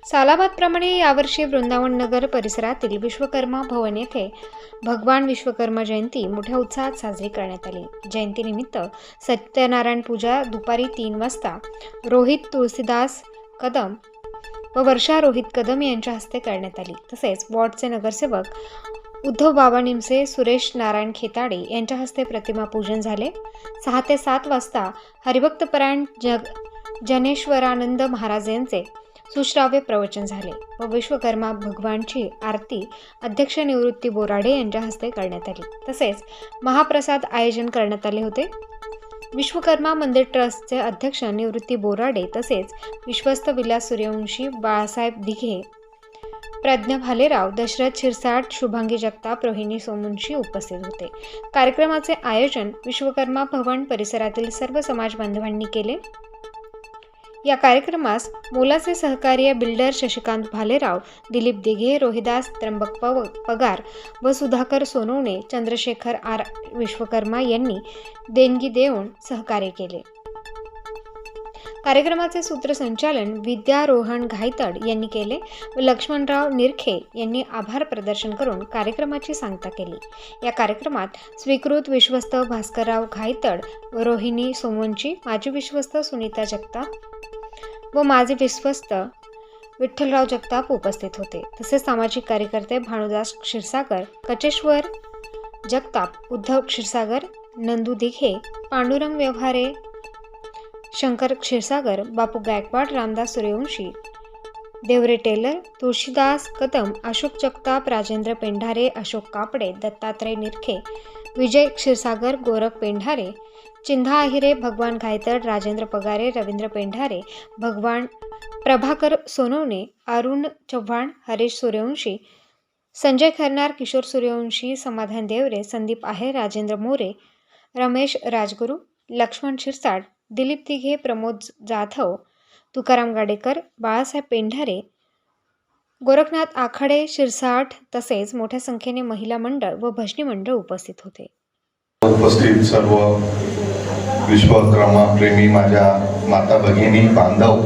सालाबादप्रमाणे यावर्षी वृंदावन नगर परिसरातील विश्वकर्मा भवन येथे भगवान विश्वकर्मा जयंती मोठ्या उत्साहात साजरी करण्यात आली। जयंतीनिमित्त सत्यनारायण पूजा दुपारी 3 वाजता रोहित तुळशीदास कदम व वर्षा रोहित कदम यांच्या हस्ते करण्यात आली। तसेच वॉर्डचे नगरसेवक उद्धव बाबा निमसे, सुरेश नारायण खेताडे यांच्या हस्ते प्रतिमा पूजन झाले। 6 ते 7 वाजता हरिभक्तपरायण जनेश्वरानंद महाराज यांचे सुश्राव्य प्रवचन झाले व विश्वकर्मा भगवानची आरती अध्यक्ष निवृत्ती बोराडे यांच्या हस्ते करण्यात आली। तसेच महाप्रसाद आयोजन करण्यात आले होते। विश्वकर्मा मंदिर ट्रस्टचे अध्यक्ष निवृत्ती बोराडे तसेच विश्वस्त विलास सूर्यवंशी, बाळासाहेब दिघे, प्रज्ञा भालेराव, दशरथ शिरसाट, शुभांगी जगताप, रोहिणी सोमुंशी उपस्थित होते। कार्यक्रमाचे आयोजन विश्वकर्मा भवन परिसरातील सर्व समाज बांधवांनी केले। या कार्यक्रमास मोलाचे सहकार्य बिल्डर शशिकांत भालेराव, दिलीप दिघे, रोहिदास त्र्यंबक पगार व सुधाकर सोनवणे, चंद्रशेखर आर विश्वकर्मा यांनी देणगी देऊन सहकार्य केले। कार्यक्रमाचे सूत्रसंचालन विद्यारोहण घायतड यांनी केले व लक्ष्मणराव निरखे यांनी आभार प्रदर्शन करून कार्यक्रमाची सांगता केली। या कार्यक्रमात स्वीकृत विश्वस्त भास्करराव घायतड व रोहिणी सोमवंशी, माजी विश्वस्त सुनीता जगताप व माजी विश्वस्त विठ्ठलराव जगताप उपस्थित होते। तसेच सामाजिक कार्यकर्ते भानुदास क्षीरसागर, कचेश्वर जगताप, उद्धव क्षीरसागर, नंदू दिघे, पांडुरंग व्यवहारे, शंकर क्षीरसागर, बापू गायकवाड, रामदास सूर्यवंशी, देवरे टेलर, तुळशीदास कदम, अशोक जगताप, राजेंद्र पेंढारे, अशोक कापडे, दत्तात्रय निरखे, विजय क्षीरसागर, गोरख पेंढारे, चिंधा आहिरे, भगवान घायतड, राजेंद्र पगारे, रवींद्र पेंढारे, भगवान प्रभाकर सोनवणे, अरुण चव्हाण, हरीश सूर्यवंशी, संजय खरनार, किशोर सूर्यवंशी, समाधान देवरे, संदीप आहेर, राजेंद्र मोरे, रमेश राजगुरू, लक्ष्मण शिरसाट, दिलीप दिघे, प्रमोद जाधव, तुकाराम गाडेकर, बाळासाहेब पेंढारे, गोरखनाथ आखाडे शिरसाट तसेच मोठ्या संख्येने महिला मंडळ व भजनी मंडळ उपस्थित होते। उपस्थित सर्व विश्वकर्मा प्रेमी माझ्या माता भगिनी बांधव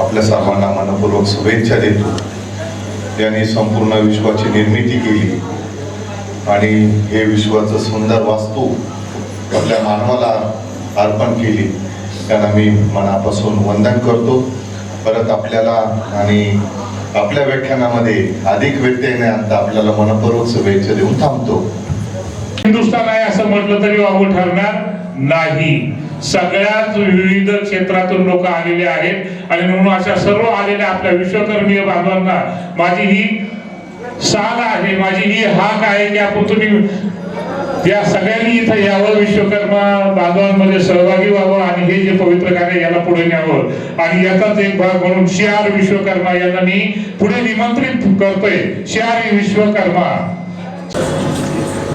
आपल्या सर्वांना मनपूर्वक शुभेच्छा देतो। यांनी संपूर्ण विश्वाची निर्मिती केली आणि हे विश्वाचं सुंदर वास्तू आपल्या मानवाला अर्पण केली, त्यांना मी मनापासून वंदन करतो। परत आपल्याला आणि आपल्या व्याख्यानामध्ये अधिक व्यत्यय न आणता आपल्याला मनपूर्वक शुभेच्छा देऊन थांबतो। हिंदुस्थान आहे असं म्हटलं तरी वावगं ठरणार नाही। सगळ्याच विविध क्षेत्रातून लोक आलेले आहेत आणि म्हणून अशा सर्व आलेल्या आपल्या विश्वकर्मीय बांधवांना माझी ही साल आहे, माझी ही हाक आहे की आपण तुम्ही या सगळ्यांनी इथं यावं, विश्वकर्मा बांधवांमध्ये सहभागी व्हावं आणि हे जे पवित्र कार्य याला पुढे न्यावं। आणि याचाच एक भाग म्हणून श्री विश्वकर्मा यांना मी पुढे निमंत्रित करतोय। श्री विश्वकर्मा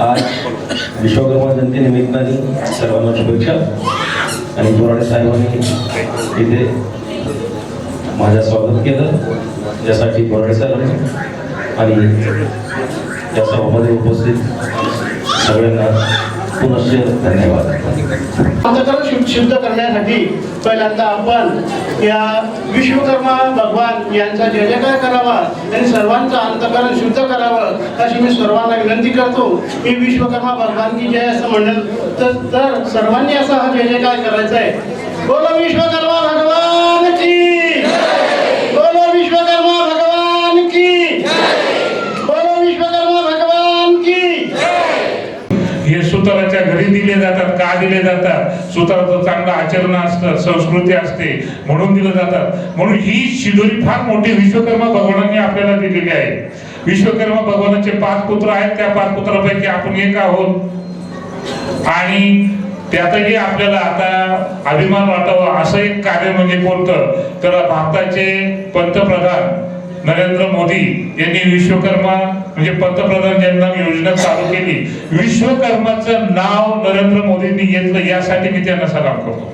आज विश्वकर्मा जयंती निमित्ताने सर्वांना शुभेच्छा। आणि बोराडे साहेबांनी इथे माझं स्वागत केलं, त्यासाठी बोराडे साहेबांनी आणि या सभामध्ये उपस्थित सगळ्यांना पुनश्च धन्यवाद। अंतःकरण शुद्ध करण्यासाठी पहिल्यांदा आपण या विश्वकर्मा भगवान यांचा जय जयकार करावा आणि सर्वांचं अंतःकरण शुद्ध करावं अशी मी सर्वांना विनंती करतो। मी विश्वकर्मा भगवान की जय असं म्हणलं तर सर्वांनी असा हा जय जयकार करायचा आहे। बोलो विश्वकर्मा भगवान की, बोलो विश्वकर्मा भगवान की, बोलो विश्वकर्मा भगवान की। हे सुताराच्या घरी दिले जातात। का दिले जातात? सुताराचं चांगलं आचरण असतं, संस्कृती असते म्हणून दिले जातात। म्हणून ही शिदोरी फार मोठी विश्वकर्मा भगवानांनी आपल्याला दिलेली आहे। विश्वकर्मा भगवानाचे 5 पुत्र आहेत, त्या 5 पुत्रापैकी आपण एक आहोत आणि त्यातही आपल्याला आता अभिमान वाटावा असं एक कार्य म्हणजे कोणतं तर भारताचे पंतप्रधान नरेंद्र मोदी यांनी विश्वकर्मा म्हणजे पंतप्रधान जनधन योजना चालू केली। विश्वकर्माचं नाव नरेंद्र मोदींनी घेतलं यासाठी मी त्यांना सलाम करतो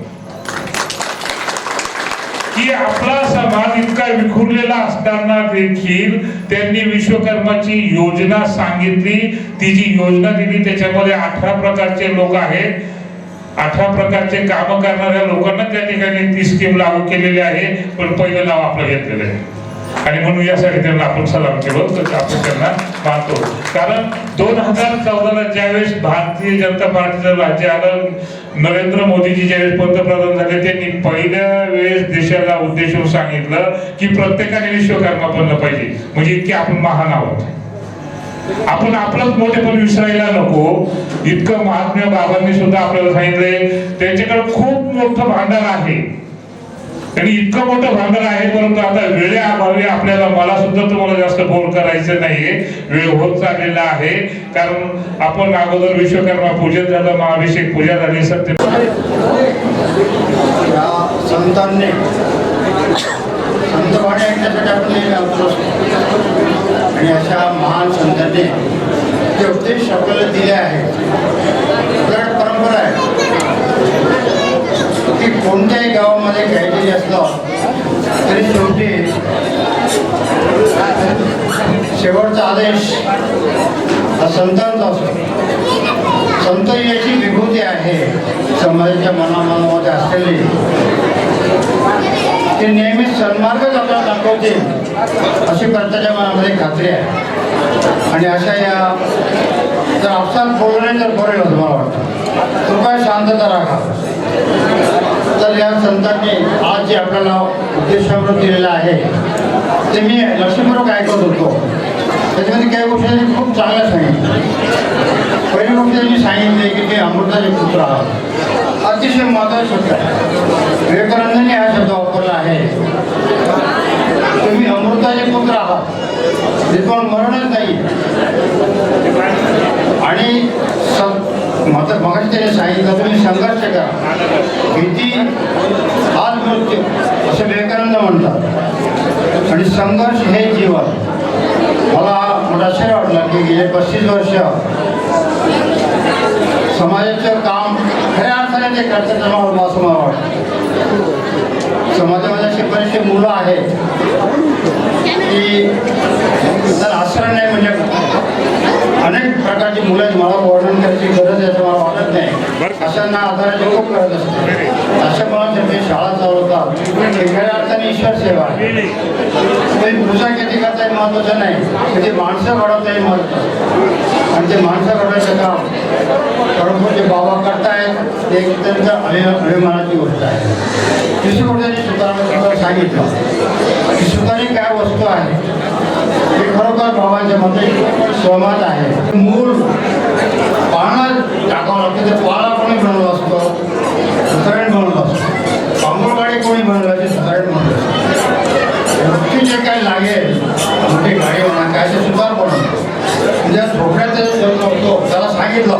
की आपला समाज इतका विखुरलेला असताना देखील त्यांनी विश्वकर्माची योजना सांगितली। ती जी योजना दिली त्याच्यामध्ये 18 प्रकारचे लोक आहेत। 18 प्रकारचे काम करणाऱ्या लोकांना त्या ठिकाणी ती स्कीम लागू केलेली आहे। पण पहिलं नाव आपलं घेतलेलं आहे आणि म्हणून यासाठी त्यांना आपण सलाम केलो, तर आपण त्यांना मानतो. कारण 2014ला ज्यावेळेस भारतीय जनता पार्टीचं राज्य आलं, नरेंद्र मोदीजी ज्यावेळेस पंतप्रधान झाले, त्यांनी पहिल्या वेळेस देशाला उद्देशून सांगितलं की प्रत्येकाने विश्वकर्मा बनलं पाहिजे. म्हणजे इतके आपण महान आहोत. आपण आपलंच मोठेपण विसरायला नको. इतकं महात्म्य बाबांनी सुद्धा आपल्याला सांगितलंय. त्यांच्याकडे खूप मोठं भांडार आहे, त्यांनी इतकं मोठं भांडार आहे. परंतु आता वेळेअभावी आपल्याला, मला सुद्धा तुम्हाला जास्त बोर करायचं नाहीये, वेळ होत चाललेला आहे. कारण आपण अगोदर विश्वकर्मा पूजन झालं, महाभिषेक पूजा झाली, सत्य या संतांनी संतवाणी ऐकण्यासाठी आपण नेहमी आवडतो आणि अशा महान संतांनी जे उपदेश आपल्याला दिले आहेत. आपल्याकडे परंपरा आहे की कोणत्याही गावामध्ये काहीतरी असलं तरी शेवटी शेवटचा आदेश हा संतांचा असतो. संत ही अशी विभूती आहे समाजाच्या मनामध्ये असलेली, ते नेहमीच सन्मार्गच आपल्याला दाखवतील अशी प्रत्येकाच्या मनामध्ये खात्री आहे. आणि अशा या जर आपसात बोलणे जर बरे होतं मला वाटतं, कृपया शांतता राखा. तर या संतांनी आज जे आपल्याला उद्देशामृत दिलेलं आहे ते मी लक्ष्मीपूर्वक ऐकत होतो. त्याच्यामध्ये काही गोष्टी खूप चांगल्या सांगितल्या. पहिली गोष्ट त्यांनी सांगितली की ते अमृताचे पुत्र आहात. अतिशय महत्त्वाचं शब्द आहे. विवेकानंदांनी हा शब्द वापरला आहे, तुम्ही अमृताचे पुत्र आहात, हे पण मरणच नाही. आणि मगाशी त्याने सांगितलं तुम्ही संघर्ष करा, भीती हाच मृत्यू असं विवेकानंद म्हणतात. आणि संघर्ष हे जीवन. मला मोठा आश्चर्य वाटलं की गेले 35 वर्ष समाजाचं काम खऱ्या अर्थाने ते करतात असं मला वाटतं. समाजामध्ये अशी बरीचशी मुलं आहेत की जर आश्रय नाही, म्हणजे अनेक प्रकारची मुलं आहेत. मला वर्णन करायची गरज आहे असं मला वाटत नाही. अशांना आधाराचे खूप करत असते. अशा मुलांसाठी शाळा चालवतात, हे खऱ्या अर्थाने ईश्वर सेवा आहे. तुम्ही पूजा किती करता हे महत्त्वाचं नाही, ते माणसं घडवता हे महत्त्वाचं. आणि ते माणसं घडवायचं काम खरोखर जे बाबा करतायत ते त्यांचं अभिमानाची गोष्ट आहे. दुसरी गोष्ट त्यांनी सुद्धा सांगितलं की सुतारी काय वस्तू आहे हे खरोखर बाबांच्या मते सहमत आहे. मूळ पानं टाकावं लागतं. ते पाला कोणी बनवलं असतं, सुतारण बनवलं असतं. अंघोळगाडी कोणी बनवलं ते सुतारण बनवलं असतं. मोठी जे काय लागेल, मोठी गाडी म्हणा काय ते सुतार बनवतो. ज्या झोपड्यात जन्म होतो त्याला सांगितलं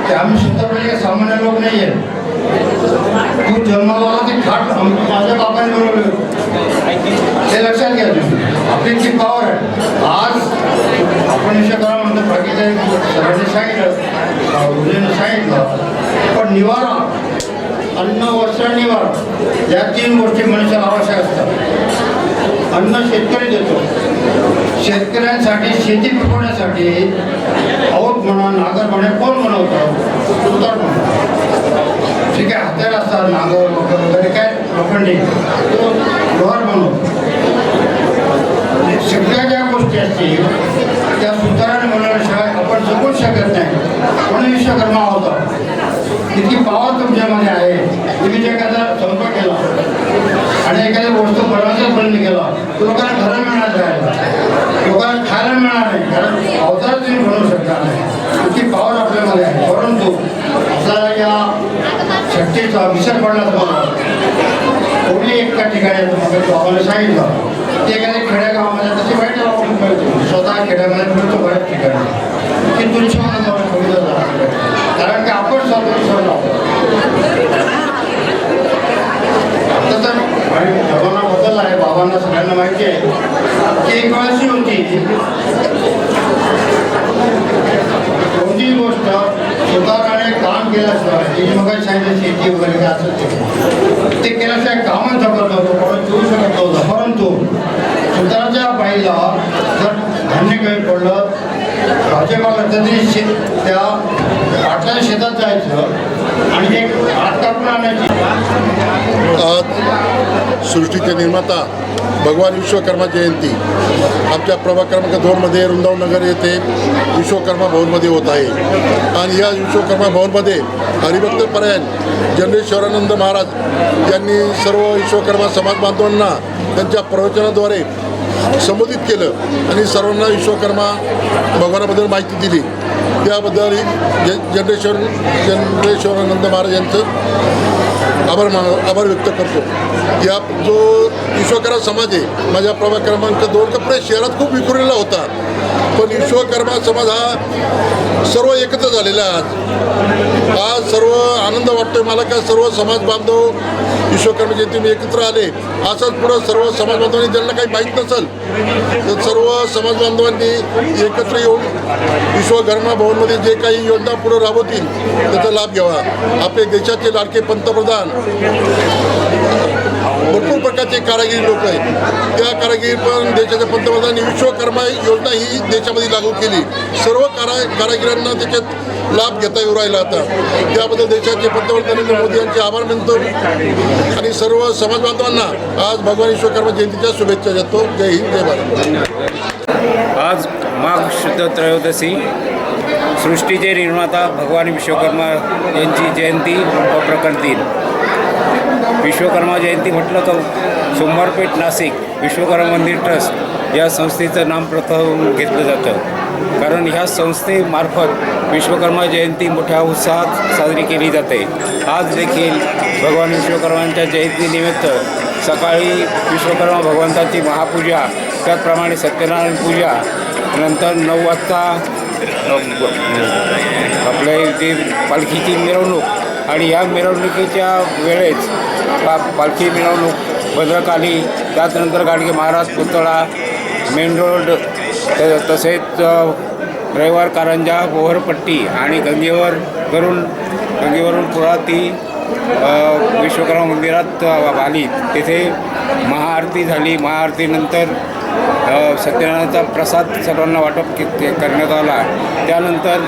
की आम्ही सुतारले सामान्य लोक नाही आहेत, तू जन्माला ती खाट माझ्या बापाने बनवली होती, ते लक्षात घ्या तुम्ही. आपली ती पॉवर आहे. आज आपण विश्वकर्मा म्हणतो, बाकीच्या सगळ्यांनी सांगितलं, सांगितलं, पण निवारा, अन्न वस्त्र निवारा या 3 गोष्टी मनुष्याला आवश्यक असतात. अन्न शेतकरी देतो. शेतकऱ्यांसाठी शेती पिकवण्यासाठी औत म्हणा, नांगर म्हणा कोण बनवतं? सुतार म्हणतो. ठीक आहे, हात्याला असतात नांगर वगैरे काय लोखंडी, तो लोहार बनवतो. सगळ्या ज्या गोष्टी असतील त्या सुताराने बनवल्याशिवाय आपण जगूच शकत नाही. म्हणून विश्वकर्मा होता. किती पावर तुमच्यामध्ये आहे. तुम्ही जे एखादा स्वयंपाक केला आणि एखादी वस्तू बनवायचा प्रयत्न केला, लोकांना घरं मिळणार राहायला, लोकांना खायला मिळणार नाही, कारण अवतार तुम्ही बनवू शकता नाही. किती पावर आपल्यामध्ये आहे. परंतु आपल्याला या शक्तीचा विसर पडला तुम्हाला. कोणी एका ठिकाणी बाबाने सांगितलं ते एखाद्या खेड्यागावामध्ये तशी वाईट आपण कळतो. स्वतः खेड्यामध्ये फिरतो बऱ्याच ठिकाणी की तुमच्या कारण की आपण स्वतः स्वतः आता तर जमाना बदलला आहे. बाबांना सगळ्यांना माहिती आहे की एक वेळ अशी होती, कोणतीही गोष्ट सुताराने काम केल्याशिवाय, जी मग सांगितलं शेती वगैरे काय असं ते केल्याशिवाय कामच जगत नव्हतं, कोणी देऊ शकत नव्हतं. परंतु सुताराच्या बाईला जर धान्य कमी पडलं भाजपा पद्धतीने त्या पाटलाच्या शेतात जायचं आणि एक हात कापून आणायची. आज सृष्टीचे निर्माता भगवान विश्वकर्मा जयंती आमच्या प्रभाग क्रमांक 2मध्ये वृंदावन नगर येथे विश्वकर्मा भवनमध्ये होत आहे. आणि या विश्वकर्मा भवनमध्ये हरिभक्त परायण ज्ञानेश्वरानंद महाराज यांनी सर्व विश्वकर्मा समाज बांधवांना त्यांच्या प्रवचनाद्वारे संबोधित केलं आणि सर्वांना विश्वकर्मा भगवानाबद्दल माहिती दिली. त्याबद्दल ज्ञानेश्वरानंद महाराज यांचं आभार व्यक्त करतो. या जो विश्वकर्मा समाज आहे माझ्या प्रभाग क्रमांक 2 कपडे शहरात खूप विखुरलेला होता, पण विश्वकर्मा समाज हा सर्व एकत्र झालेला आहे. आज सर्व आनंद वाटतोय मला का सर्व समाज बांधव विश्वकर्मा जयंती एकत्र आले. असंच पुढं सर्व समाज बांधवांनी ज्यांना काही माहीत नसेल तर सर्व समाज बांधवांनी एकत्र येऊन विश्वकर्मा भवनमध्ये जे काही योजना पुढे राबवतील त्याचा लाभ घ्यावा. आपले देशाचे लाडके पंतप्रधान भरपूर प्रकारचे कारागीर लोक आहेत. त्या कारागीर पण देशाच्या पंतप्रधानांनी विश्वकर्मा योजना ही देशामध्ये लागू केली. सर्व कारागिरांना त्याच्यात लाभ घेता येऊ राहिला आता. त्याबद्दल देशाचे पंतप्रधान नरेंद्र मोदी यांचे आभार मानतो आणि सर्व समाज बांधवांना आज भगवान विश्वकर्मा जयंतीच्या शुभेच्छा देतो. जय हिंद, जय भारत. आज माघ शुद्ध त्रयोदशी सृष्टीचे निर्माता भगवान विश्वकर्मा यांची जयंती व प्रकट दिन. विश्वकर्मा जयंती म्हटलं तर सोमवारपेठ नाशिक विश्वकर्मा मंदिर ट्रस्ट या संस्थेचं नाम प्रथम घेतलं जातं. कारण ह्या संस्थेमार्फत विश्वकर्मा जयंती मोठ्या उत्साहात साजरी केली जाते. आज देखील भगवान विश्वकर्मांच्या जयंतीनिमित्त सकाळी विश्वकर्मा भगवंताची महापूजा, त्याचप्रमाणे सत्यनारायण पूजा, नंतर 9 वाजता आपल्या इथे पालखीची मिरवणूक आणि या मिरवणुकीच्या वेळेस पालखी मिरवणूक भद्रकाली, त्यानंतर गाडगे महाराज पुतळा, मेन रोड, तसेच रविवार कारंजा, बोहरपट्टी आणि गंगेवरून पुढा ती विश्वकर्मा मंदिरात आली. तिथे महाआरती झाली. महाआरतीनंतर सत्यनारायणाचा प्रसाद सर्वांना वाटप करण्यात आला. त्यानंतर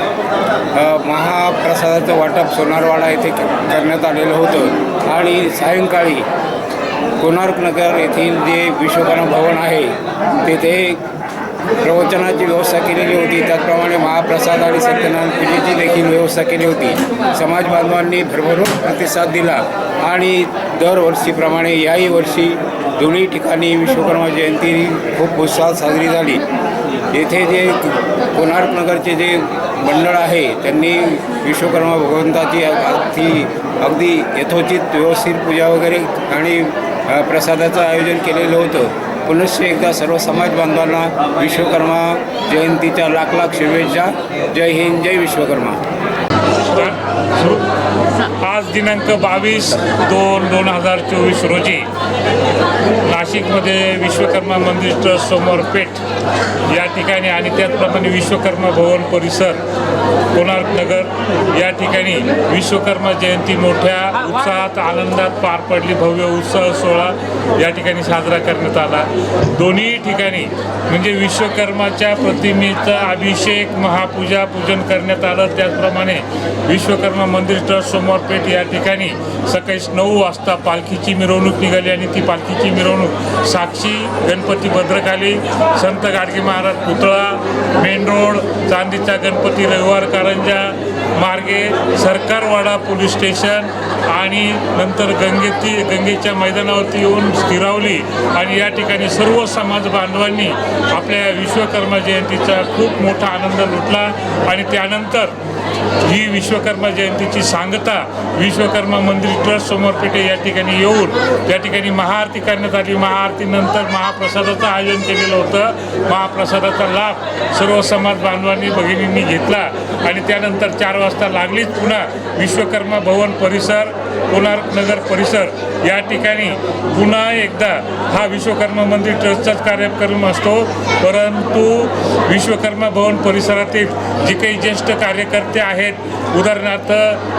महाप्रसादाचं वाटप सोनारवाडा येथे करण्यात आलेलं होतं. आणि सायंकाळी कोणार्क नगर येथील जे विश्वकर्मा भवन आहे तेथे प्रवचनाची व्यवस्था केलेली होती. त्याचप्रमाणे महाप्रसाद आणि सत्यनारायण पूजेची देखील व्यवस्था केली होती. समाज बांधवांनी भरभरून प्रतिसाद दिला आणि दरवर्षीप्रमाणे याही वर्षी दोन्ही ठिकाणी विश्वकर्मा जयंती खूप उत्साहात साजरी झाली. येथे जे कोणार्क नगरचे जे मंडळ आहे त्यांनी विश्वकर्मा भगवंताची अगदी यथोचित व्यवस्थित पूजा वगैरे आणि प्रसादाचं आयोजन केलेलं होतं. पुनश्च एकदा सर्व समाज बांधवांना विश्वकर्मा जयंतीच्या लाख लाख शुभेच्छा. जय हिंद, जय विश्वकर्मा. आज दिनांक 22/2/2024 रोजी नाशिकमध्ये विश्वकर्मा मंदिर ट्रस्ट समोर पेठ या ठिकाणी आणि त्याचप्रमाणे विश्वकर्मा भवन परिसर कोणार्क नगर या ठिकाणी विश्वकर्मा जयंती मोठ्या उत्साहात आनंदात पार पडली. भव्य उत्सव सोहळा या ठिकाणी साजरा करण्यात आला. दोन्ही ठिकाणी म्हणजे विश्वकर्माच्या प्रतिमेचा अभिषेक, महापूजा, पूजन करण्यात आलं. त्याचप्रमाणे विश्वकर्मा मंदिर ट्रस्ट समोर पेठ या ठिकाणी सकाळी 9 वाजता पालखीची मिरवणूक निघाली आणि ती पालखीची मिरवणूक साक्षी गणपती भद्रकाली, संत गाडगे महाराज पुतळा, मेन रोड, चांदीचा गणपती, रविवार कारंजा मार्गे सरकारवाडा पोलीस स्टेशन आणि नंतर गंगेच्या मैदानावरती येऊन स्थिरावली. आणि या ठिकाणी सर्व समाज बांधवांनी आपल्या विश्वकर्मा जयंतीचा खूप मोठा आनंद लुटला. आणि त्यानंतर ही विश्वकर्मा जयंतीची सांगता विश्वकर्मा मंदिर ट्रस्ट समोर पेठे या ठिकाणी येऊन त्या ठिकाणी महाआरती करण्यात आली. महाआरतीनंतर महाप्रसादाचं आयोजन केलेलं होतं. महाप्रसादाचा लाभ सर्व समाज बांधवांनी भगिनींनी घेतला. आणि त्यानंतर 4 वाजता लागलीच पुन्हा विश्वकर्मा भवन परिसर कोणार्क नगर परिसर या ठिकाणी पुन्हा एकदा हा विश्वकर्मा मंदिर ट्रस्टचाच कार्यक्रम असतो, परंतु विश्वकर्मा भवन परिसरातील जे काही ज्येष्ठ कार्यकर्ते आहेत, उदाहरणार्थ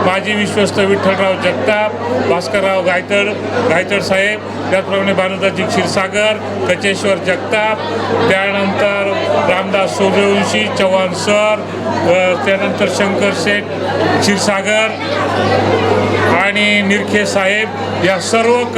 माजी विश्वस्त विठ्ठलराव जगताप, भास्करराव गायतड साहेब, त्याचप्रमाणे भानुदासजी क्षीरसागर, कचेश्वर जगताप, त्यानंतर रामदास सूर्यवंशी, चव्हाण सर, त्यानंतर शंकर शेठ क्षीरसागर आणि निरखे साहेब या सर्व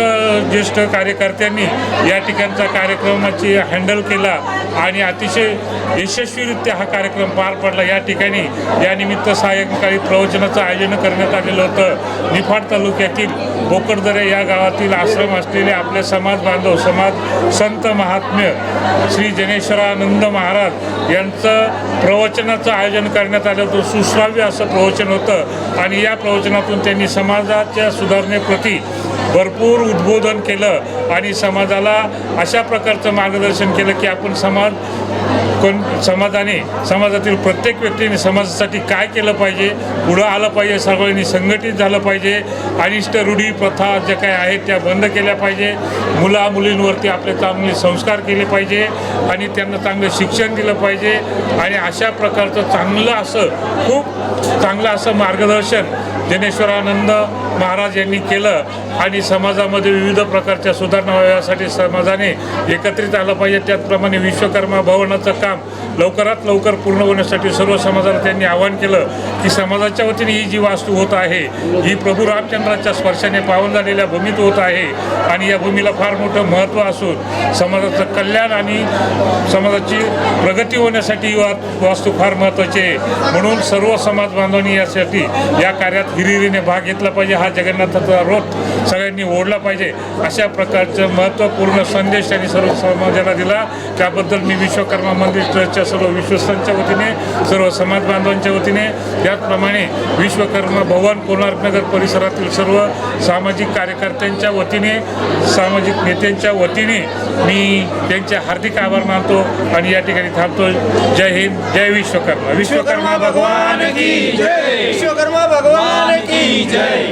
ज्येष्ठ कार्यकर्त्यांनी या ठिकाणचा कार्यक्रमाची हँडल केला आणि अतिशय यशस्वीरित्या हा कार्यक्रम पार पडला. या ठिकाणी यानिमित्त सायंकाळी प्रवचनाचं आयोजन करण्यात आलेलं होतं. निफाड तालुक्यातील बोकडदरे या गावातील आश्रम असलेले आपले समाज बांधव, समाज संत महात्म्य श्री जनेश्वरानंद महाराज यांचं प्रवचनाचं आयोजन करण्यात आलं होतं. सुश्राव्य असं प्रवचन होतं आणि या प्रवचनातून त्यांनी समाजाच्या सुधारणेप्रती भरपूर उद्बोधन केलं आणि समाजाला अशा प्रकारचं मार्गदर्शन केलं की आपण समाजातील प्रत्येक व्यक्तीने समाजासाठी काय केलं पाहिजे, पुढं आलं पाहिजे, सर्वांनी संघटित झालं पाहिजे, अनिष्ट रूढी प्रथा ज्या काय आहेत त्या बंद केल्या पाहिजे, मुलींवरती आपले चांगले संस्कार केले पाहिजे आणि त्यांना चांगलं शिक्षण दिलं पाहिजे आणि अशा प्रकारचं खूप चांगलं असं मार्गदर्शन जनेश्वरानंद महाराज यांनी केलं आणि समाजामध्ये विविध प्रकारच्या सुधारणा व्हाव्या यासाठी समाजाने एकत्रित आलं पाहिजे. त्याचप्रमाणे विश्वकर्मा भवनाचं काम लवकरात लवकर पूर्ण होण्यासाठी सर्व समाजाला त्यांनी आवाहन केलं की समाजाच्या वतीने ही जी वास्तू होत आहे ही प्रभू रामचंद्राच्या स्पर्शाने पावन झालेल्या भूमीत होत आहे आणि या भूमीला फार मोठं महत्त्व असून समाजाचं कल्याण आणि समाजाची प्रगती होण्यासाठी ही वास्तू फार महत्त्वाची आहे. म्हणून सर्व समाज बांधवांनी यासाठी या कार्यात हिरिरीने भाग घेतला पाहिजे. हा जगन्नाथाचा रथ सगळ्यांनी ओढला पाहिजे अशा प्रकारचं महत्त्वपूर्ण संदेश त्यांनी सर्व समाजाला दिला. त्याबद्दल मी विश्वकर्मा मंदिर ट्रस्टच्या सर्व विश्वस्तांच्या वतीने, सर्व समाज बांधवांच्या वतीने, त्याचप्रमाणे विश्वकर्मा भवन कोणार्क नगर परिसरातील सर्व सामाजिक कार्यकर्त्यांच्या वतीने, सामाजिक नेत्यांच्या वतीने मी त्यांचे हार्दिक आभार मानतो आणि या ठिकाणी थांबतो. जय हिंद, जय विश्वकर्मा. विश्वकर्मा भगवान की जय. विश्वकर्मा भगवान की जय.